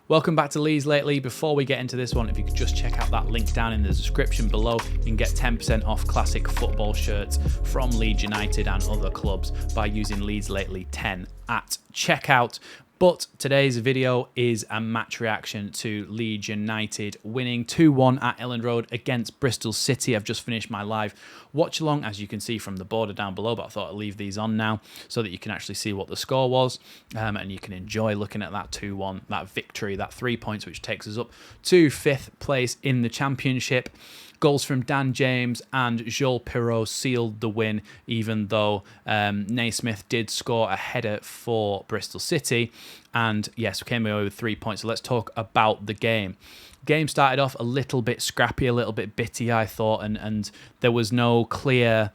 Welcome back to Leeds Lately. Before we get into this one, if you could just check out that link down in the description below, you can get 10% off classic football shirts from Leeds United and other clubs by using Leeds Lately 10 at checkout. But today's video is a match reaction to Leeds United winning 2-1 at Elland Road against Bristol City. I've just finished my live watch along, as you can see from the border down below, but I thought I'd leave these on now so that you can actually see what the score was and you can enjoy looking at that 2-1, that victory, that 3 points, which takes us up to 5th place in the championship. Goals from Dan James and Joel Pirot sealed the win, even though Naismith did score a header for Bristol City. And yes, we came away with 3 points. So let's talk about the game. Game started off a little bit scrappy, a little bit bitty, I thought, and there was no clear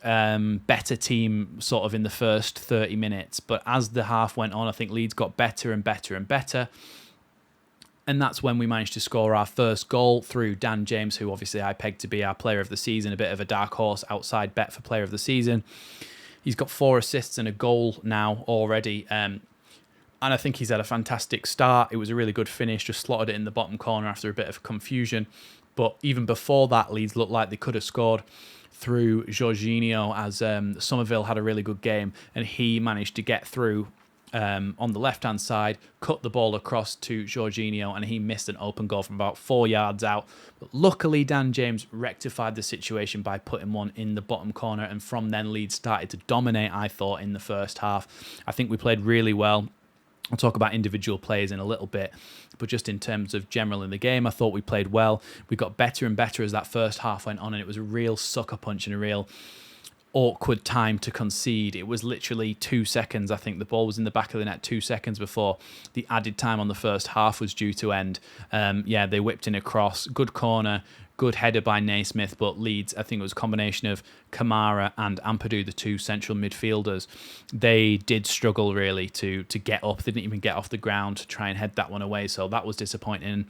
better team sort of in the first 30 minutes. But as the half went on, I think Leeds got better and better and better. And that's when we managed to score our first goal through Dan James, who obviously I pegged to be our player of the season, a bit of a dark horse outside bet for player of the season. He's got 4 assists and a goal now already. And I think he's had a fantastic start. It was a really good finish, just slotted it in the bottom corner after a bit of confusion. But even before that, Leeds looked like they could have scored through Jorginho, as Somerville had a really good game and he managed to get through on the left-hand side, cut the ball across to Jorginho, and he missed an open goal from about 4 yards out. But luckily, Dan James rectified the situation by putting one in the bottom corner, and from then Leeds started to dominate, I thought, in the first half. I think we played really well. I'll talk about individual plays in a little bit, but just in terms of general in the game, I thought we played well. We got better and better as that first half went on, and it was a real sucker punch and a real awkward time to concede. It was literally 2 seconds. I think the ball was in the back of the net 2 seconds before the added time on the first half was due to end. Yeah, they whipped in a cross, good corner, good header by Naismith, but Leeds, I think it was a combination of Kamara and Ampadu, the 2 central midfielders. They did struggle really to get up. They didn't even get off the ground to try and head that one away, so that was disappointing.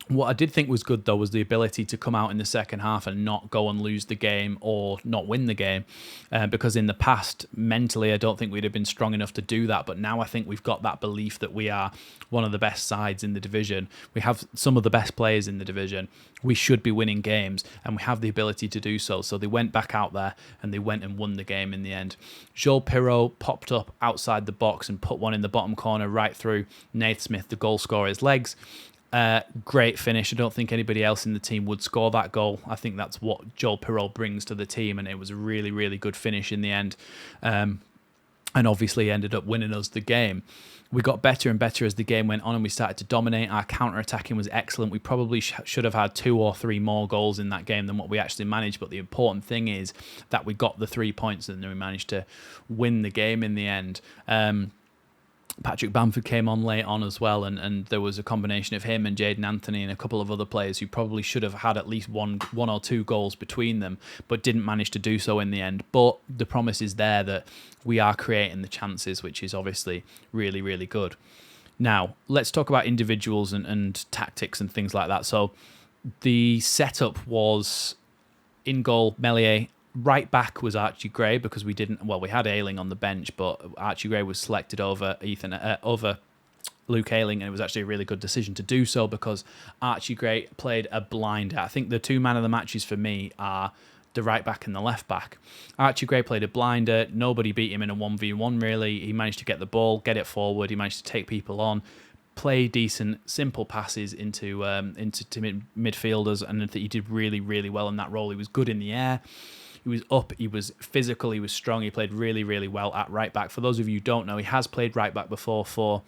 What I did think was good, though, was the ability to come out in the second half and not go and lose the game or not win the game. Because in the past, mentally, I don't think we'd have been strong enough to do that. But now I think we've got that belief that we are one of the best sides in the division. We have some of the best players in the division. We should be winning games, and we have the ability to do so. So they went back out there and they went and won the game in the end. Joel Pirot popped up outside the box and put one in the bottom corner right through Naismith, the goal scorer's legs. Great finish. I don't think anybody else in the team would score that goal. I think that's what Joel Pirot brings to the team, and it was a really, really good finish in the end. And obviously ended up winning us the game. We got better and better as the game went on and we started to dominate. Our counter-attacking was excellent. We probably should have had 2 or 3 more goals in that game than what we actually managed, but the important thing is that we got the 3 points and then we managed to win the game in the end. Patrick Bamford came on late on as well, and there was a combination of him and Jadon Anthony and a couple of other players who probably should have had at least one or 2 goals between them, but didn't manage to do so in the end. But the promise is there that we are creating the chances, which is obviously really, really good. Now, let's talk about individuals and tactics and things like that. So the setup was in goal, Meslier. Right back was Archie Gray, because we had Ayling on the bench, but Archie Gray was selected over Luke Ayling, and it was actually a really good decision to do so because Archie Gray played a blinder. I think the 2 man of the matches for me are the right back and the left back. Archie Gray played a blinder. Nobody beat him in a 1v1 really. He managed to get the ball, get it forward. He managed to take people on, play decent, simple passes into midfielders, and he did really, really well in that role. He was good in the air. He was up, he was physical, he was strong, he played really, really well at right back. For those of you who don't know, he has played right back before for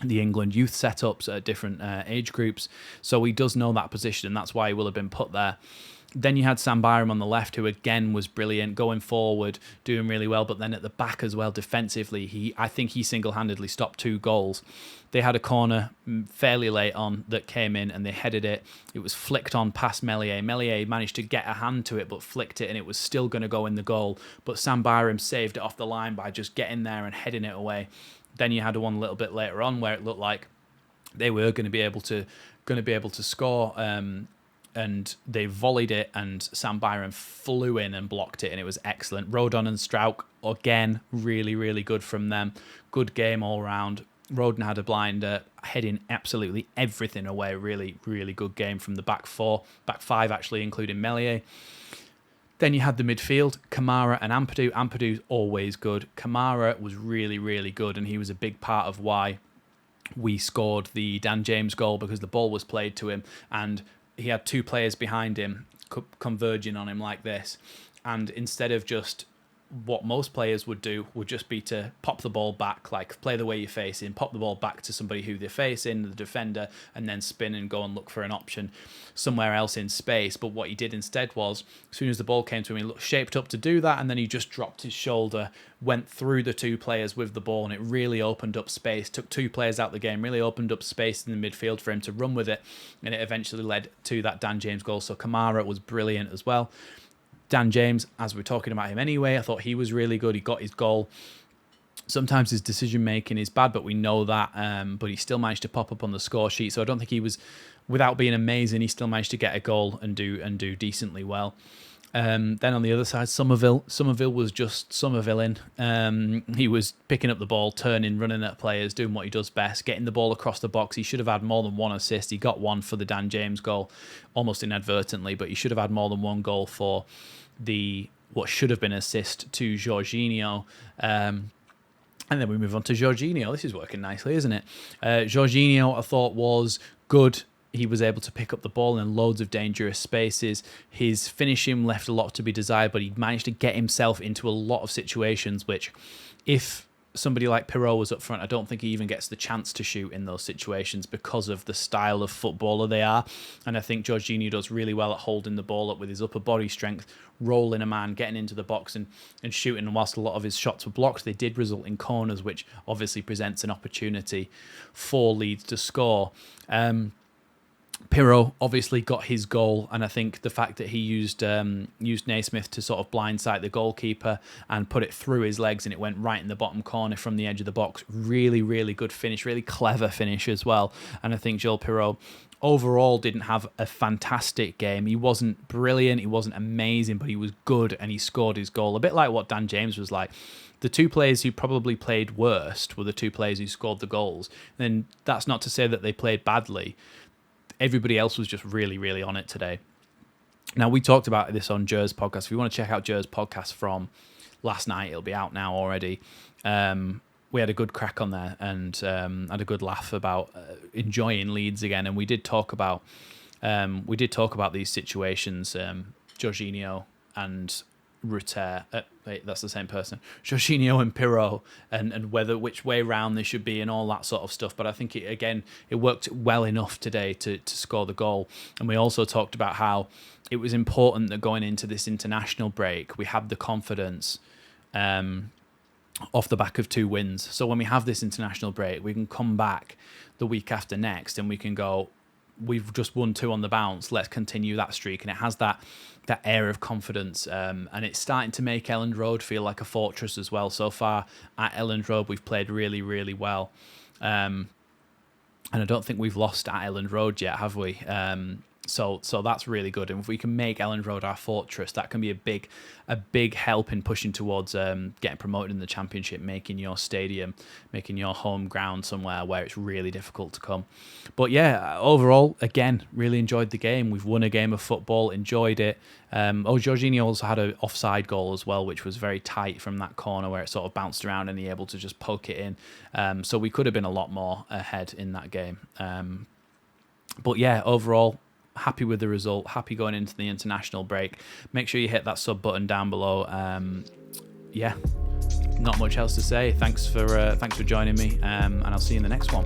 the England youth setups at different age groups, so he does know that position, and that's why he will have been put there. Then you had Sam Byram on the left, who again was brilliant, going forward, doing really well, but then at the back as well, defensively, I think he single-handedly stopped 2 goals. They had a corner fairly late on that came in, and they headed it. It was flicked on past Meslier. Meslier managed to get a hand to it, but flicked it, and it was still going to go in the goal. But Sam Byram saved it off the line by just getting there and heading it away. Then you had one a little bit later on where it looked like they were going to be able to score. And they volleyed it, and Sam Byram flew in and blocked it, and it was excellent. Rodon and Strauch, again, really, really good from them. Good game all round. Roden had a blinder, heading absolutely everything away. Really, really good game from the back five actually, including Meslier. Then you had the midfield, Kamara and Ampadu. Ampadu's always good. Kamara was really, really good, and he was a big part of why we scored the Dan James goal, because the ball was played to him and he had two players behind him converging on him like this. And instead of just what most players would do, would just be to pop the ball back, like play the way you're facing, pop the ball back to somebody who they're facing, the defender, and then spin and go and look for an option somewhere else in space. But what he did instead was, as soon as the ball came to him, he looked shaped up to do that, and then he just dropped his shoulder, went through the two players with the ball, and it really opened up space, took two players out of the game, really opened up space in the midfield for him to run with it, and it eventually led to that Dan James goal. So Kamara was brilliant as well. Dan James, as we're talking about him anyway, I thought he was really good. He got his goal. Sometimes his decision-making is bad, but we know that. But he still managed to pop up on the score sheet. So I don't think he was, without being amazing, he still managed to get a goal and do decently well. Then on the other side, Somerville was just Somervilling. He was picking up the ball, turning, running at players, doing what he does best, getting the ball across the box. He should have had more than one assist. He got one for the Dan James goal, almost inadvertently, but he should have had more than one goal for what should have been an assist to Jorginho. And then we move on to Jorginho. This is working nicely, isn't it? Jorginho, I thought, was good. He was able to pick up the ball in loads of dangerous spaces. His finishing left a lot to be desired, but he managed to get himself into a lot of situations which, if somebody like Pirot was up front, I don't think he even gets the chance to shoot in those situations because of the style of footballer they are. And I think Jorginho does really well at holding the ball up with his upper body strength, rolling a man, getting into the box and shooting. And whilst a lot of his shots were blocked, they did result in corners, which obviously presents an opportunity for Leeds to score. Pirot obviously got his goal, and I think the fact that he used Naismith to sort of blindside the goalkeeper and put it through his legs and it went right in the bottom corner from the edge of the box. Really, really good finish, really clever finish as well. And I think Joel Pirot overall didn't have a fantastic game. He wasn't brilliant, he wasn't amazing, but he was good and he scored his goal. A bit like what Dan James was like. The two players who probably played worst were the two players who scored the goals. And that's not to say that they played badly. Everybody else was just really, really on it today. Now, we talked about this on Jer's podcast. If you want to check out Jer's podcast from last night, it'll be out now already. We had a good crack on there and had a good laugh about enjoying Leeds again. And we did talk about these situations, Jorginho and Rutter. Wait, that's the same person. Jorginho and Pirot, and which way round they should be and all that sort of stuff. But I think it worked well enough today to score the goal. And we also talked about how it was important that going into this international break, we had the confidence off the back of 2 wins. So when we have this international break, we can come back the week after next and we can go, we've just won 2 on the bounce, let's continue that streak. And it has that air of confidence, and it's starting to make Elland Road feel like a fortress as well. So far at Elland Road, we've played really, really well, and I don't think we've lost at Elland Road yet, have we? So that's really good. And if we can make Elland Road our fortress, that can be a big help in pushing towards getting promoted in the Championship, making your stadium, making your home ground somewhere where it's really difficult to come. But yeah, overall, again, really enjoyed the game. We've won a game of football, enjoyed it. Jorginho also had an offside goal as well, which was very tight from that corner where it sort of bounced around and he able to just poke it in. So we could have been a lot more ahead in that game. But yeah, overall, happy with the result, happy going into the international break. Make sure you hit that sub button down below. Yeah, not much else to say. Thanks for joining me, and I'll see you in the next one.